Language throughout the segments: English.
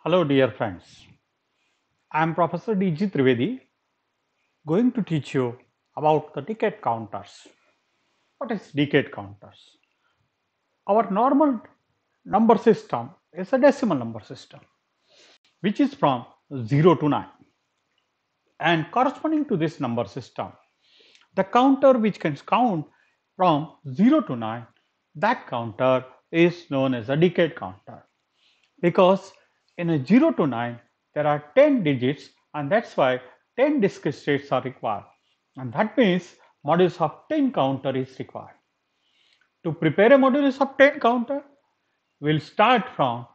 Hello dear friends, I am Professor D.G. Trivedi going to teach you about the decade counters. What is decade counters? Our normal number system is a decimal number system which is from 0 to 9, and corresponding to this number system, the counter which can count from 0 to 9, that counter is known as a decade counter, because in a 0 to 9 there are 10 digits, and that's why 10 discrete states are required, and that means modulus of 10 counter is required. To prepare a modulus of 10 counter, we'll start from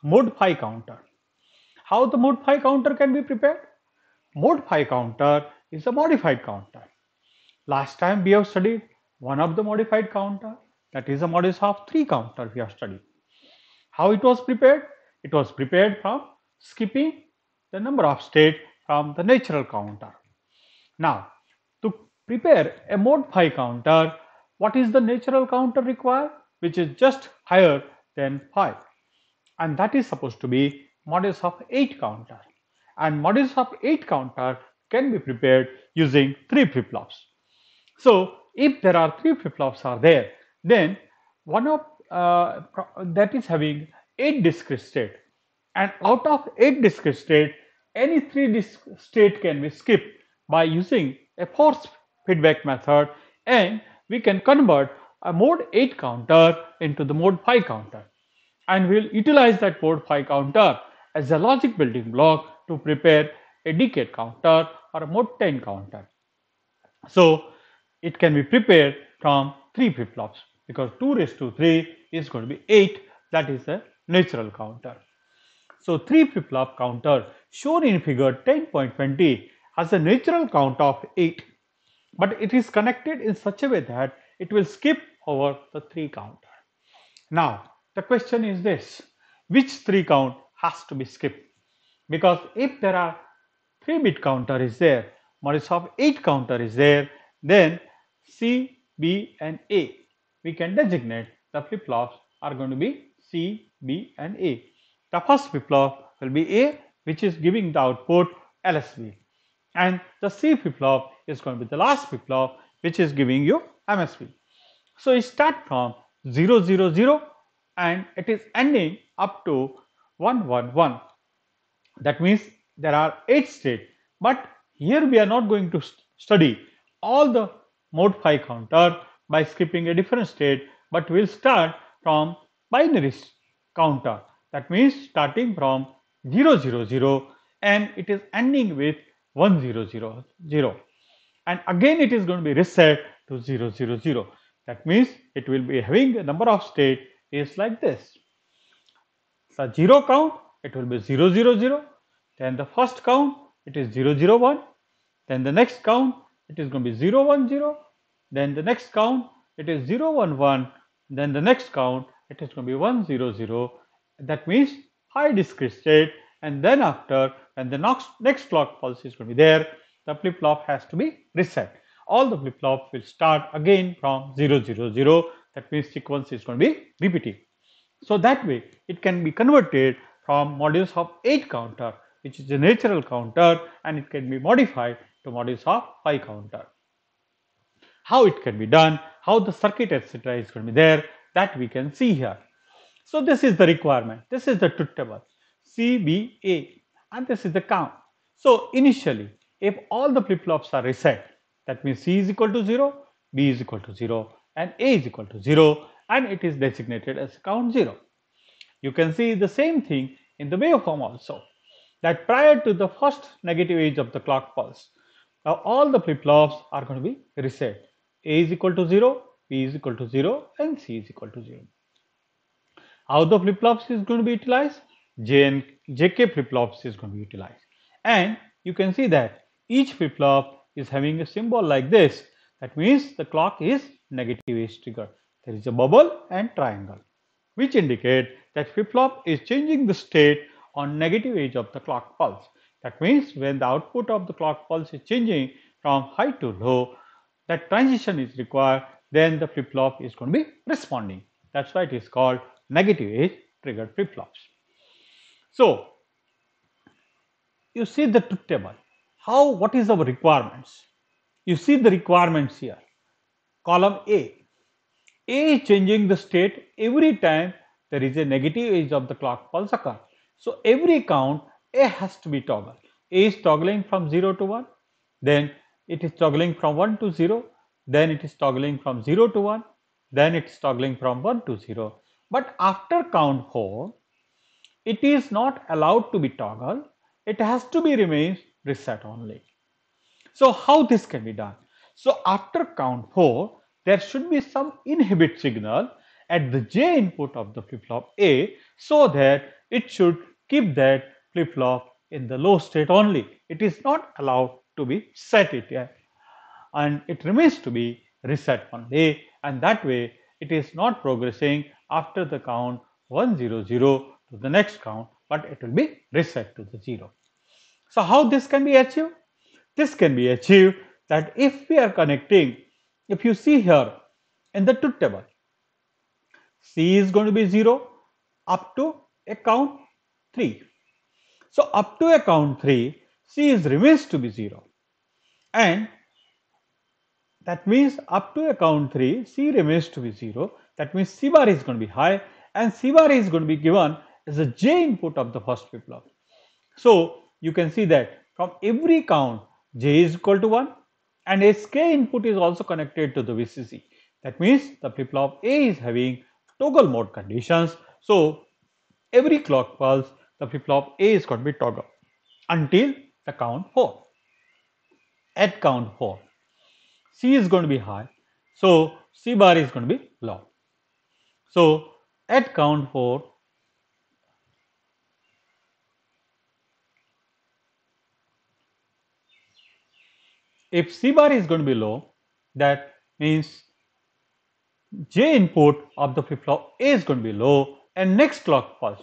mode 5 counter. How the mode 5 counter can be prepared? Mode 5 counter is a modified counter. Last time we have studied one of the modified counter, that is a modulus of 3 counter we have studied. How it was prepared? It was prepared from skipping the number of states from the natural counter. Now, to prepare a mode 5 counter, what is the natural counter required? Which is just higher than 5. And that is supposed to be modulus of 8 counter. And modulus of 8 counter can be prepared using 3 flip-flops. So, if there are 3 flip-flops are there, then one of that is having 8 discrete state, and out of 8 discrete state, any 3 state can be skipped by using a force feedback method, and we can convert a mode 8 counter into the mode 5 counter, and we'll utilize that mode 5 counter as a logic building block to prepare a decade counter or a mode 10 counter. So it can be prepared from 3 flip-flops, because 2 raised to 3 is going to be 8, that is a natural counter. So 3 flip-flop counter shown in figure 10.20 has a natural count of 8, but it is connected in such a way that it will skip over the 3 counter. Now the question is this: which 3 count has to be skipped? Because if there are 3-bit counter is there, modulus of 8 counter is there, then C, B and A, we can designate the flip-flops are going to be C, B and A. The first flip-flop will be A, which is giving the output LSB, and the C flip-flop is going to be the last flip-flop, which is giving you MSB. So it start from 0, 0, 0 and it is ending up to 1, 1, 1. That means there are 8 states, but here we are not going to study all the mode 5 counter by skipping a different state, but we'll start from binary counter. That means starting from 0, 0, 0 and it is ending with 1, 0, 0, 0. And again it is going to be reset to 0, 0, 0. That means it will be having a number of state is like this. So 0 count, it will be 0, 0, 0. Then the first count, it is 0, 0, 1. Then the next count, it is going to be 0, 1, 0. Then the next count, it is 0, 1, 1. Then the next count, it is going to be 1, 0, 0. That means high discrete state. And then after, when the next clock pulse is going to be there, the flip-flop has to be reset. All the flip-flops will start again from 0, 0, 0. That means sequence is going to be repeating. So that way it can be converted from modulus of 8 counter, which is a natural counter, and it can be modified to modulus of 5 counter. How it can be done, how the circuit etc. is going to be there, that we can see here. So this is the requirement, this is the truth table, CBA, and this is the count. So initially, if all the flip-flops are reset, that means C is equal to 0, B is equal to 0, and A is equal to 0, and it is designated as count 0. You can see the same thing in the waveform also, that prior to the first negative edge of the clock pulse, all the flip-flops are going to be reset. A is equal to 0, B is equal to 0, and C is equal to 0. How the flip-flops is going to be utilized? J and JK flip-flops is going to be utilized. And you can see that each flip-flop is having a symbol like this. That means the clock is negative edge triggered. There is a bubble and triangle, which indicate that flip-flop is changing the state on negative edge of the clock pulse. That means when the output of the clock pulse is changing from high to low, that transition is required, then the flip-flop is going to be responding. That's why it is called negative edge triggered flip-flops. So you see the truth table. What is our requirements? You see the requirements here. Column A. A is changing the state every time there is a negative edge of the clock pulse occur. So every count A has to be toggled. A is toggling from 0 to 1, then it is toggling from 1 to 0, then it is toggling from 0 to 1, then it is toggling from 1 to 0. But after count 4, it is not allowed to be toggled. It has to be remains reset only. So how this can be done? So after count 4, there should be some inhibit signal at the J input of the flip-flop A, so that it should keep that flip-flop in the low state only. It is not allowed to be set it yet, and it remains to be reset only, and that way it is not progressing after the count 100 to the next count, but it will be reset to the 0. So how this can be achieved? This can be achieved that if we are connecting, if you see here in the truth table, C is going to be 0 up to a count 3. So up to a count 3, C is remains to be 0, and that means up to a count 3, C remains to be 0. That means C bar is going to be high, and C bar is going to be given as a J input of the first flip-flop. So you can see that from every count J is equal to 1, and SK input is also connected to the VCC. That means the flip-flop A is having toggle mode conditions. So every clock pulse, the flip-flop A is going to be toggle until the count 4. At count 4, C is going to be high, so C bar is going to be low. So at count 4, if C bar is going to be low, that means J input of the flip-flop A is going to be low, and next clock pulse,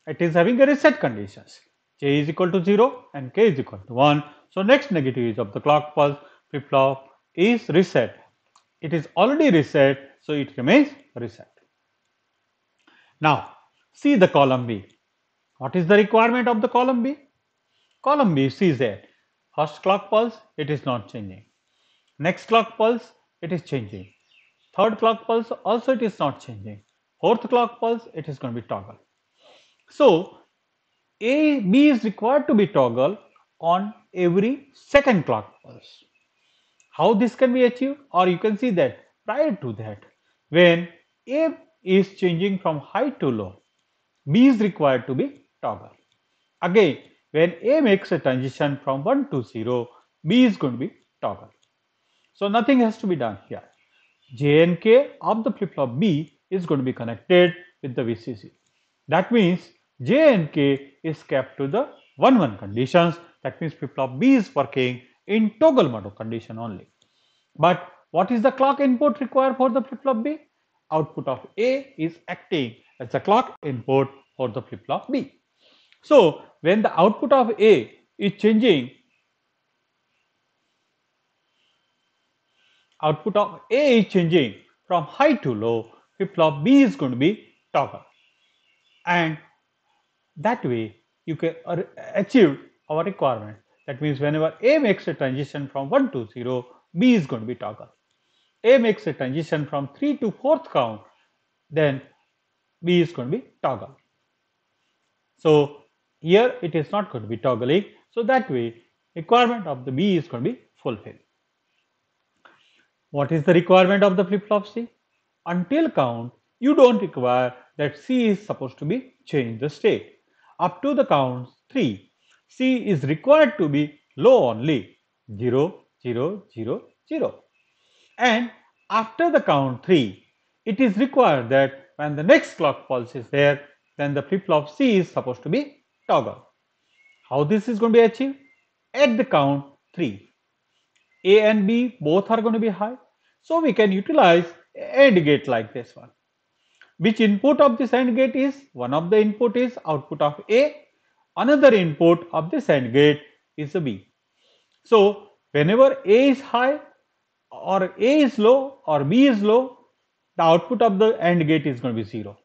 it is having a reset conditions. J is equal to 0 and K is equal to 1. So next negative is of the clock pulse, flip-flop is reset. It is already reset, so it remains reset. Now see the column B. What is the requirement of the column B? Column B sees that first clock pulse, it is not changing. Next clock pulse, it is changing. Third clock pulse, also it is not changing. Fourth clock pulse, it is going to be toggle. So B is required to be toggle on every second clock pulse. How this can be achieved? Or you can see that prior to that, when A is changing from high to low, B is required to be toggle. Again, when A makes a transition from 1 to 0, B is going to be toggle. So nothing has to be done here. J and K of the flip-flop B is going to be connected with the VCC. That means J and K is kept to the 1-1 conditions. That means flip-flop B is working in toggle mode condition only. But what is the clock input required for the flip-flop B? Output of A is acting as the clock input for the flip-flop B. So when the output of A is changing, from high to low, flip-flop B is going to be toggle, and that way you can achieve our requirement. That means whenever A makes a transition from 1 to 0, B is going to be toggle. A makes a transition from 3 to 4th count, then B is going to be toggle. So here it is not going to be toggling, so that way requirement of the B is going to be fulfilled. What is the requirement of the flip-flop C? Until count, you don't require that C is supposed to be changed the state. Up to the count 3, C is required to be low only, 0, 0, 0, 0. And after the count 3, it is required that when the next clock pulse is there, then the flip-flop C is supposed to be toggle. How this is going to be achieved? At the count 3, A and B both are going to be high. So we can utilize AND gate like this one. Which input of this AND gate is? One of the input is output of A. Another input of this AND gate is a B. So whenever A is high or A is low or B is low, the output of the AND gate is going to be 0.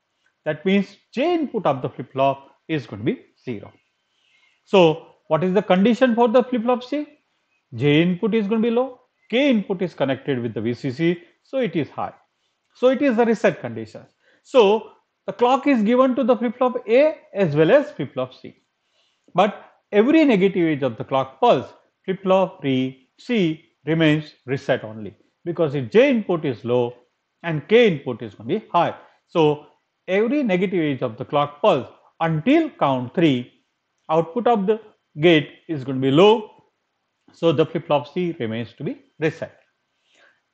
That means J input of the flip-flop is going to be 0. So What is the condition for the flip-flop C? J input is going to be low, K input is connected with the VCC, so it is high. So it is the reset condition. So the clock is given to the flip-flop A as well as flip-flop C. But every negative edge of the clock pulse, flip-flop C remains reset only because its J input is low and K input is going to be high. So every negative edge of the clock pulse until count 3, output of the gate is going to be low. So the flip-flop C remains to be reset.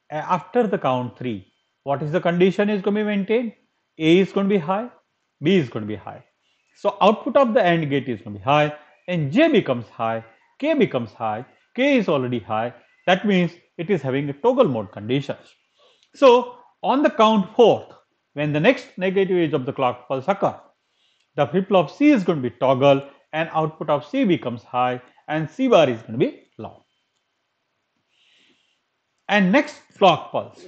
After the count 3, what is the condition is going to be maintained? A is going to be high, B is going to be high. So output of the AND gate is going to be high and J becomes high, K becomes high, K is already high. That means it is having a toggle mode conditions. So on the count 4th, when the next negative edge of the clock pulse occur, the flip-flop C is going to be toggle and output of C becomes high and C bar is going to be low. And next clock pulse,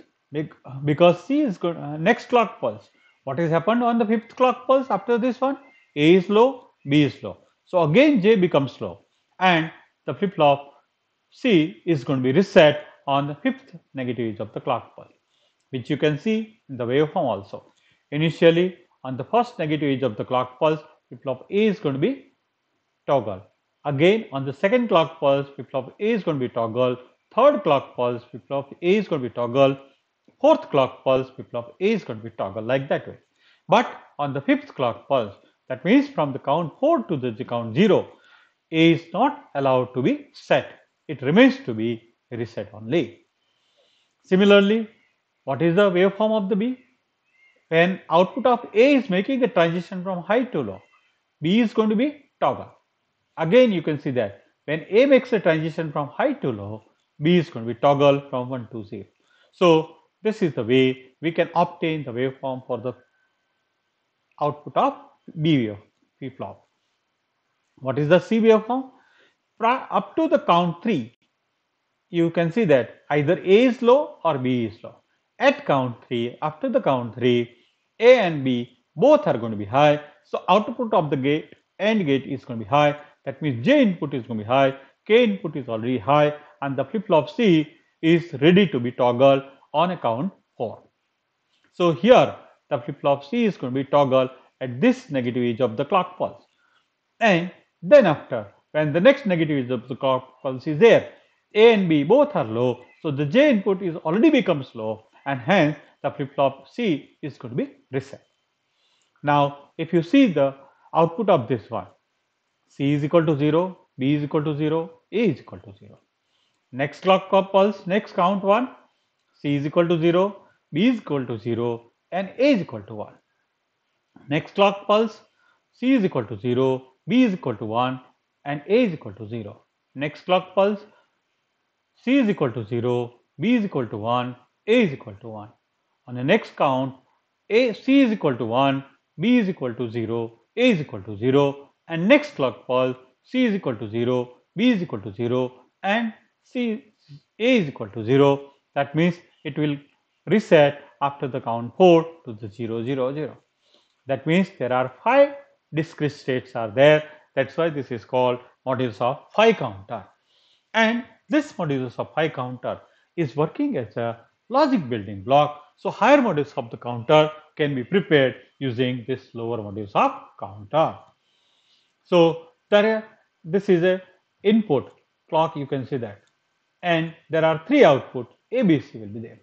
because C is good, next clock pulse, what has happened on the 5th clock pulse after this one? A is low, B is low. So again J becomes low and the flip-flop C is going to be reset on the 5th negative edge of the clock pulse, which you can see in the waveform also. Initially on the first negative edge of the clock pulse, flip-flop A is going to be toggle. Again on the second clock pulse, flip-flop A is going to be toggle. Third clock pulse, flip-flop A is going to be toggle. Fourth clock pulse, flip-flop A is going to be toggle, like that way. But on the 5th clock pulse, that means from the count 4 to the count 0, A is not allowed to be set. It remains to be reset only. Similarly, what is the waveform of the B? When output of A is making a transition from high to low, B is going to be toggle. Again you can see that when A makes a transition from high to low, B is going to be toggle from 1 to 0. So this is the way we can obtain the waveform for the output of B wave flip-flop. What is the C waveform? Up to the count 3, you can see that either A is low or B is low. At count 3, after the count 3, A and B both are going to be high. So output of the gate AND gate is going to be high. That means J input is going to be high, K input is already high, and the flip-flop C is ready to be toggled on a count 4. So here the flip-flop C is going to be toggled at this negative edge of the clock pulse. And then after, when the next negative edge of the clock pulse is there, A and B both are low, so the J input is already becomes low and hence the flip-flop C is going to be reset. Now if you see the output of this one, C is equal to 0, B is equal to 0, A is equal to 0. Next clock pulse, next count 1, C is equal to 0, B is equal to 0 and A is equal to 1. Next clock pulse, C is equal to 0, B is equal to 1 and A is equal to 0. Next clock pulse, C is equal to 0, B is equal to 1, A is equal to 1. On the next count, C is equal to 1, B is equal to 0, A is equal to 0 and next clock pulse, C is equal to 0, B is equal to 0 and A is equal to 0. That means it will reset after the count 4 to the 0, 0, 0. That means there are 5 discrete states are there. That's why this is called modulus of phi counter. And this modulus of phi counter is working as a logic building block. So higher modulus of the counter can be prepared using this lower modulus of counter. So this is a input clock, you can see that. And there are 3 outputs, A, B, C will be there.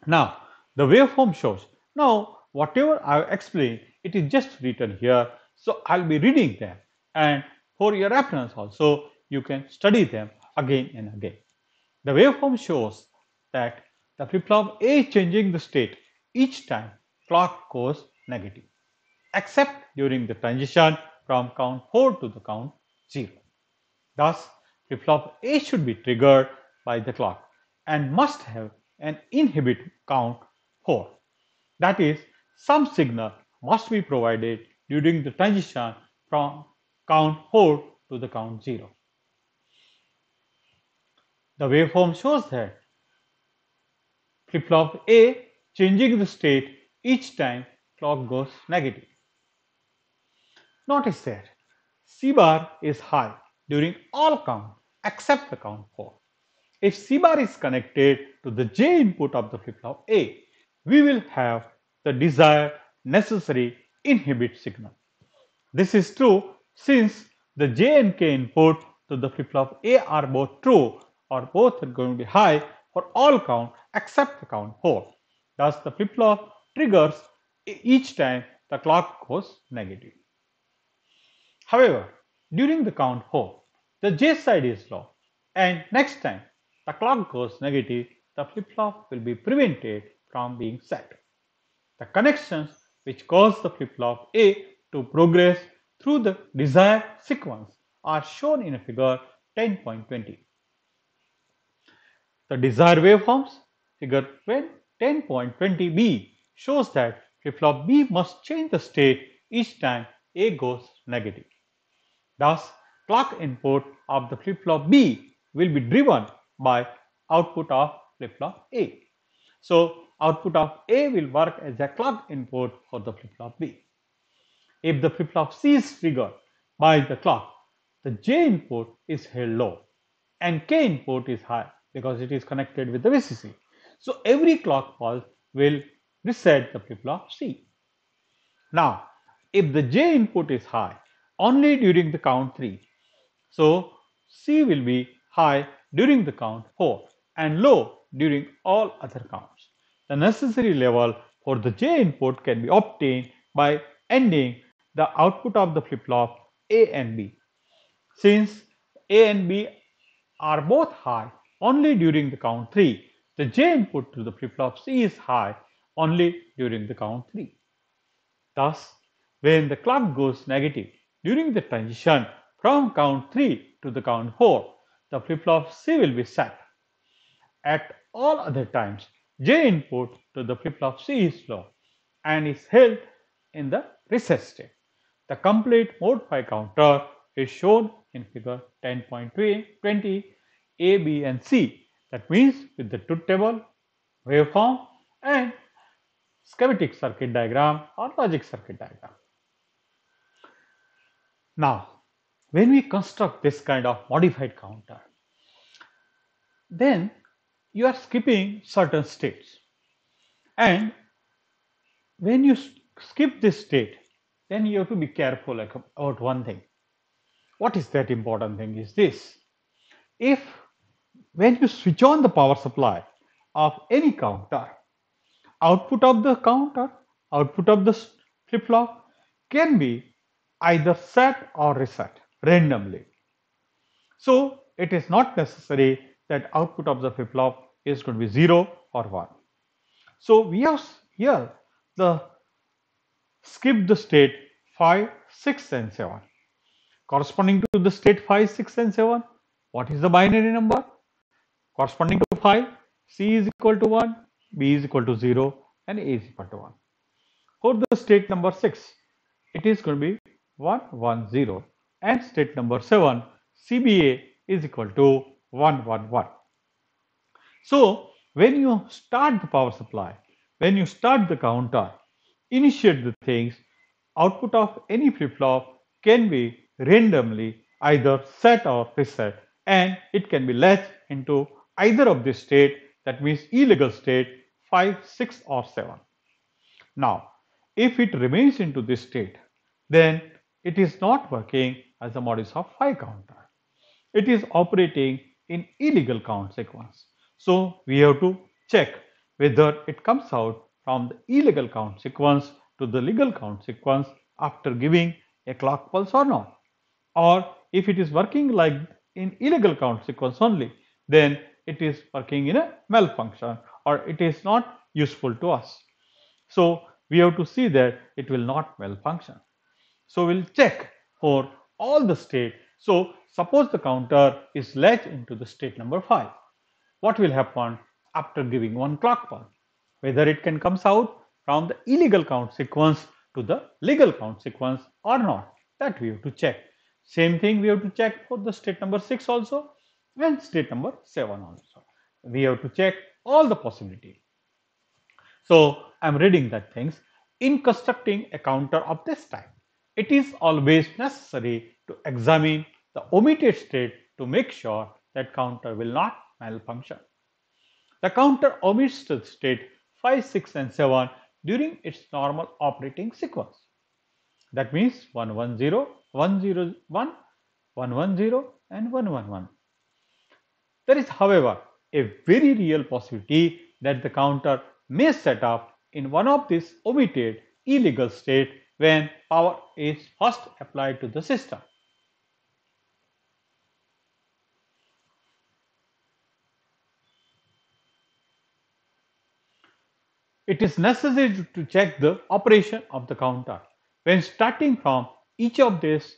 Now the waveform shows. Now whatever I have explained, it is just written here. So I'll be reading them, and for your reference also you can study them again and again. The waveform shows that the flip-flop A is changing the state each time clock goes negative, except during the transition from count 4 to the count 0. Thus, flip-flop A should be triggered by the clock and must have an inhibit count 4. That is, some signal must be provided during the transition from count 4 to the count 0. The waveform shows that flip-flop A changing the state each time clock goes negative. Notice that C bar is high during all count except the count 4. If C bar is connected to the J input of the flip-flop A, we will have the desired necessary inhibit signal. This is true since the J and K input to the flip-flop A are both true, or both are going to be high for all count except the count 4. Thus, the flip-flop triggers each time the clock goes negative. However, during the count 4, the J side is low, and next time the clock goes negative, the flip-flop will be prevented from being set. The connections which cause the flip-flop A to progress through the desired sequence are shown in figure 10.20. The desired waveforms, figure 10.20b, shows that flip-flop B must change the state each time A goes negative. Thus, clock input of the flip-flop B will be driven by output of flip-flop A. So, output of A will work as a clock input for the flip-flop B. If the flip-flop C is triggered by the clock, the J input is held low and K input is high because it is connected with the VCC. So, every clock pulse will reset the flip-flop C. Now, if the J input is high only during the count 3, so C will be high during the count 4 and low during all other counts. The necessary level for the J input can be obtained by ending the output of the flip-flop A and B. Since A and B are both high only during the count 3, the J input to the flip-flop C is high only during the count 3. Thus, when the clock goes negative during the transition from count 3 to the count 4, the flip-flop C will be set. At all other times, J input to the flip-flop C is low and is held in the reset state. The complete mode 5 counter is shown in figure 10.20 A, B and C. That means with the truth table, waveform and schematic circuit diagram or logic circuit diagram. Now, when we construct this kind of modified counter, then you are skipping certain states. And when you skip this state, then you have to be careful about one thing. What is that important thing is this? If when you switch on the power supply of any counter, output of the counter, output of the flip-flop can be either set or reset randomly. So, it is not necessary that output of the flip-flop is going to be 0 or 1. So, we have here the skip the state 5, 6 and 7. Corresponding to the state 5, 6 and 7, what is the binary number? Corresponding to 5, C is equal to 1, B is equal to 0 and A is equal to 1. For the state number 6, it is going to be 1, 1, 0 and state number 7, CBA is equal to 1, 1, 1. So, when you start the power supply, when you start the counter, initiate the things, output of any flip-flop can be randomly either set or reset and it can be latched into either of this state, that means illegal state 5, 6 or 7. Now, if it remains into this state, then it is not working as a modus of 5 counter. It is operating in illegal count sequence. So, we have to check whether it comes out from the illegal count sequence to the legal count sequence after giving a clock pulse or not. Or if it is working like in illegal count sequence only, then it is working in a malfunction or it is not useful to us. So, we have to see that it will not malfunction. So, we will check for all the state. So, suppose the counter is latched into the state number 5. What will happen after giving one clock pulse? Whether it can comes out from the illegal count sequence to the legal count sequence or not, that we have to check. Same thing we have to check for the state number 6 also and state number 7 also. We have to check all the possibility. So, I am reading that things. In constructing a counter of this type, it is always necessary to examine the omitted state to make sure that counter will not malfunction. The counter omits the state 5, 6 and 7 during its normal operating sequence. That means 110, 101, 110 and 111. There is, however, a very real possibility that the counter may set up in one of these omitted illegal states when power is first applied to the system. It is necessary to check the operation of the counter when starting from each of these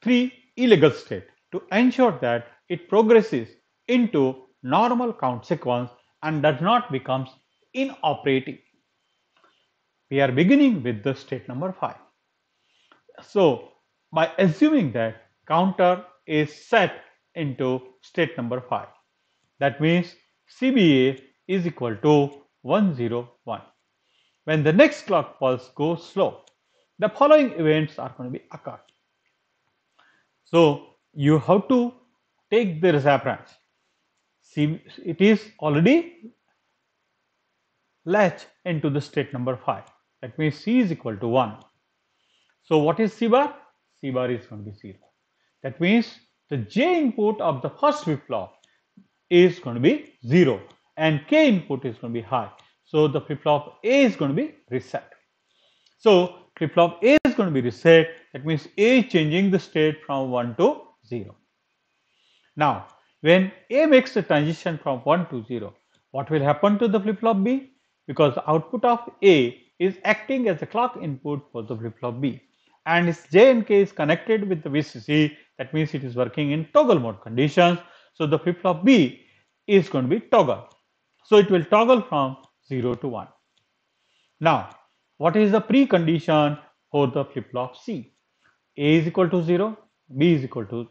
three illegal states to ensure that it progresses into normal count sequence and does not become inoperative. We are beginning with the state number 5. So, by assuming that counter is set into state number 5, that means CBA is equal to 101. When the next clock pulse goes slow, the following events are going to be occurred. So, you have to take the reference. See, it is already latched into the state number 5. That means C is equal to 1. So, what is C bar? C bar is going to be 0. That means the J input of the first flip-flop is going to be 0 and K input is going to be high. So, the flip-flop A is going to be reset. So, flip-flop A is going to be reset. That means A is changing the state from 1 to 0. Now, when A makes the transition from 1 to 0, what will happen to the flip-flop B? Because the output of A is acting as a clock input for the flip-flop B, and its J and K is connected with the VCC. That means it is working in toggle mode conditions. So, the flip-flop B is going to be toggle. So, it will toggle from 0 to 1. Now, what is the precondition for the flip-flop C? A is equal to 0, B is equal to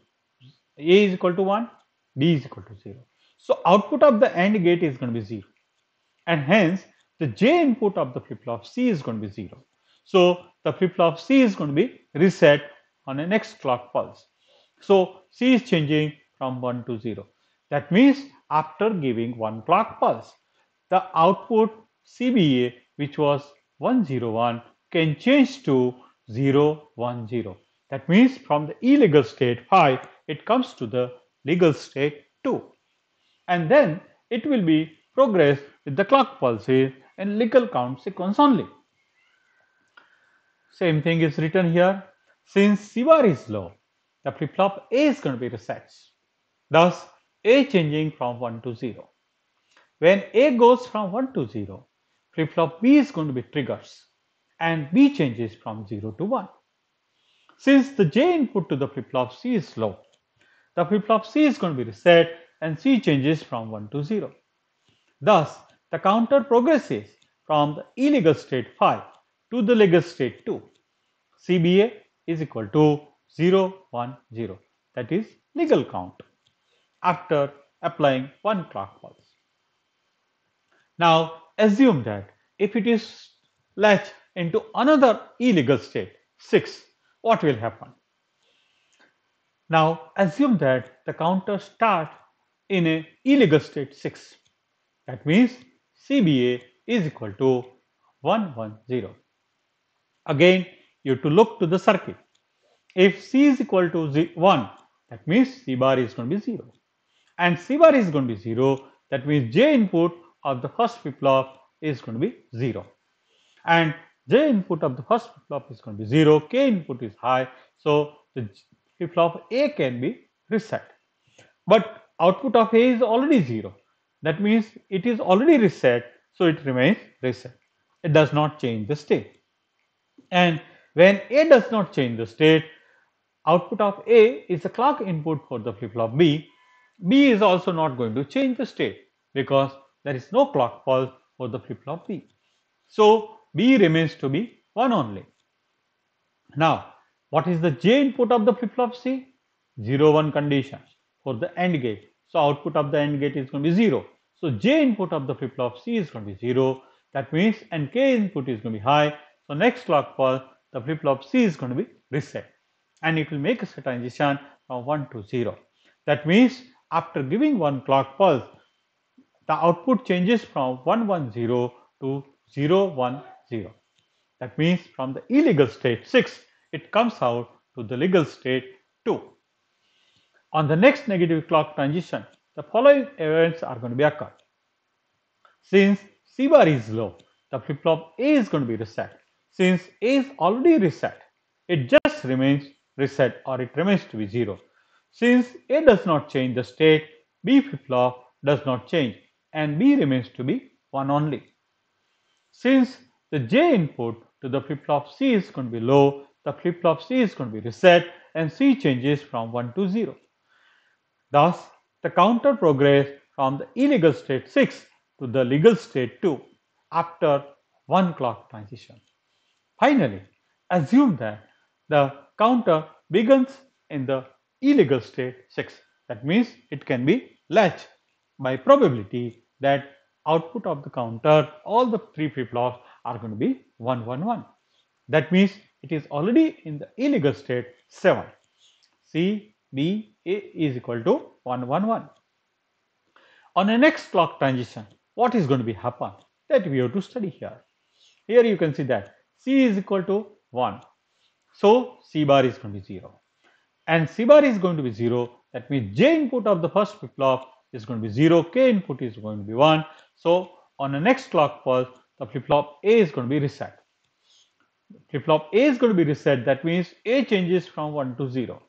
A is equal to 1, B is equal to 0. So, output of the AND gate is going to be 0, and hence the J input of the flip-flop C is going to be 0. So, the flip-flop C is going to be reset on a next clock pulse. So, C is changing from 1 to 0. That means after giving one clock pulse, the output CBA, which was 101, can change to 010. That means from the illegal state 5, it comes to the legal state 2. And then it will be progressed with the clock pulses and legal count sequence only. Same thing is written here. Since C bar is low, the flip-flop A is going to be reset. Thus, A changing from 1 to 0. When A goes from 1 to 0, flip-flop B is going to be triggers and B changes from 0 to 1. Since the J input to the flip-flop C is low, the flip-flop C is going to be reset and C changes from 1 to 0. Thus, the counter progresses from the illegal state 5 to the legal state 2. CBA is equal to 010, that is legal count, after applying one clock pulse. Now, assume that if it is latched into another illegal state 6, what will happen? Now, assume that the counter starts in a illegal state 6. That means CBA is equal to 110. Again, you have to look to the circuit. If C is equal to 1, that means C bar is going to be 0. And C bar is going to be 0, that means J input of the first flip-flop is going to be 0. And J input of the first flip-flop is going to be 0, K input is high, so the flip-flop A can be reset. But output of A is already 0. That means it is already reset, so it remains reset. It does not change the state. And when A does not change the state, output of A is a clock input for the flip-flop B. B is also not going to change the state because there is no clock pulse for the flip-flop B. So, B remains to be 1 only. Now, what is the J input of the flip-flop C? 0, 1 conditions for the AND gate. So, output of the AND gate is going to be 0. So, J input of the flip-flop C is going to be 0. That means and K input is going to be high. So, next clock pulse, the flip-flop C is going to be reset and it will make a transition from 1 to 0. That means after giving one clock pulse, the output changes from 110 to 010. That means from the illegal state 6, it comes out to the legal state 2. On the next negative clock transition, the following events are going to be occurred. Since C bar is low, the flip-flop A is going to be reset. Since A is already reset, it just remains reset or it remains to be 0. Since A does not change the state, B flip-flop does not change and B remains to be 1 only. Since the J input to the flip-flop C is going to be low, the flip-flop C is going to be reset and C changes from 1 to 0. Thus, the counter progress from the illegal state 6 to the legal state 2 after one clock transition. Finally, assume that the counter begins in the illegal state 6. That means it can be latched by probability that output of the counter, all the three flip-flops are going to be 111. That means it is already in the illegal state 7. C, B, A is equal to 111. On the next clock transition, what is going to be happen? That we have to study here. Here you can see that C is equal to 1. So C bar is going to be 0. And C bar is going to be 0. That means J input of the first flip-flop is going to be 0. K input is going to be 1. So on the next clock pulse, the flip-flop A is going to be reset. Flip-flop A is going to be reset. That means A changes from 1 to 0.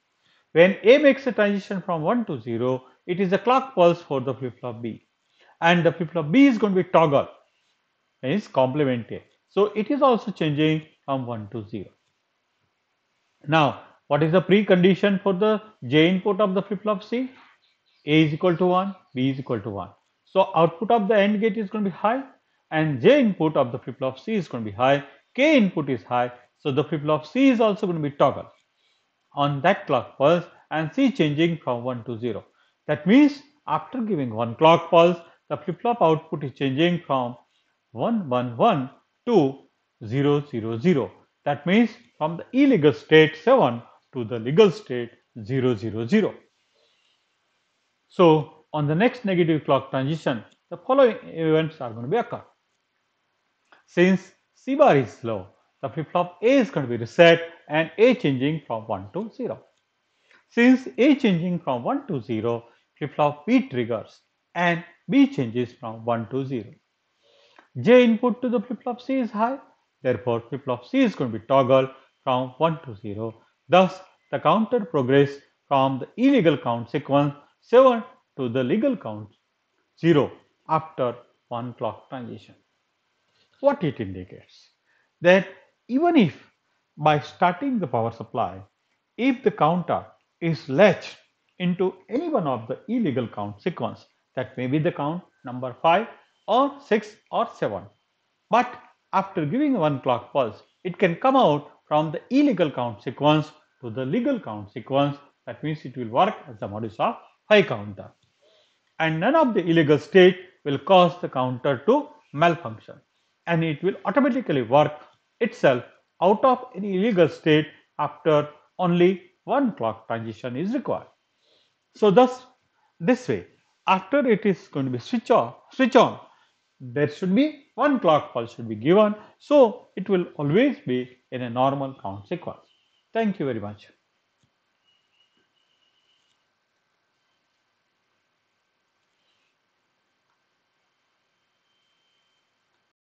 When A makes a transition from 1 to 0, it is a clock pulse for the flip-flop B. And the flip-flop B is going to be toggle, is complement A. So it is also changing from 1 to 0. Now, what is the precondition for the J input of the flip-flop C? A is equal to 1, B is equal to 1. So output of the AND gate is going to be high and J input of the flip-flop C is going to be high, K input is high, so the flip-flop C is also going to be toggle on that clock pulse and C changing from 1 to 0. That means after giving one clock pulse, the flip-flop output is changing from 111 to 000. That means from the illegal state 7 to the legal state 000. So on the next negative clock transition, the following events are going to be occur. Since C bar is low, the flip-flop A is going to be reset and A changing from 1 to 0. Since A changing from 1 to 0, flip-flop B triggers and B changes from 1 to 0. J input to the flip-flop C is high, therefore flip-flop C is going to be toggled from 1 to 0. Thus, the counter progress from the illegal count sequence 7 to the legal count 0 after one clock transition. What it indicates? That even if by starting the power supply, if the counter is latched into any one of the illegal count sequence, that may be the count number 5 or 6 or 7. But after giving one clock pulse, it can come out from the illegal count sequence to the legal count sequence. That means it will work as the modus of high counter. And none of the illegal state will cause the counter to malfunction. And it will automatically work itself out of any illegal state after only one clock transition is required. So thus, this way, after it is going to be switch on, there should be one clock pulse should be given. So it will always be in a normal count sequence. Thank you very much.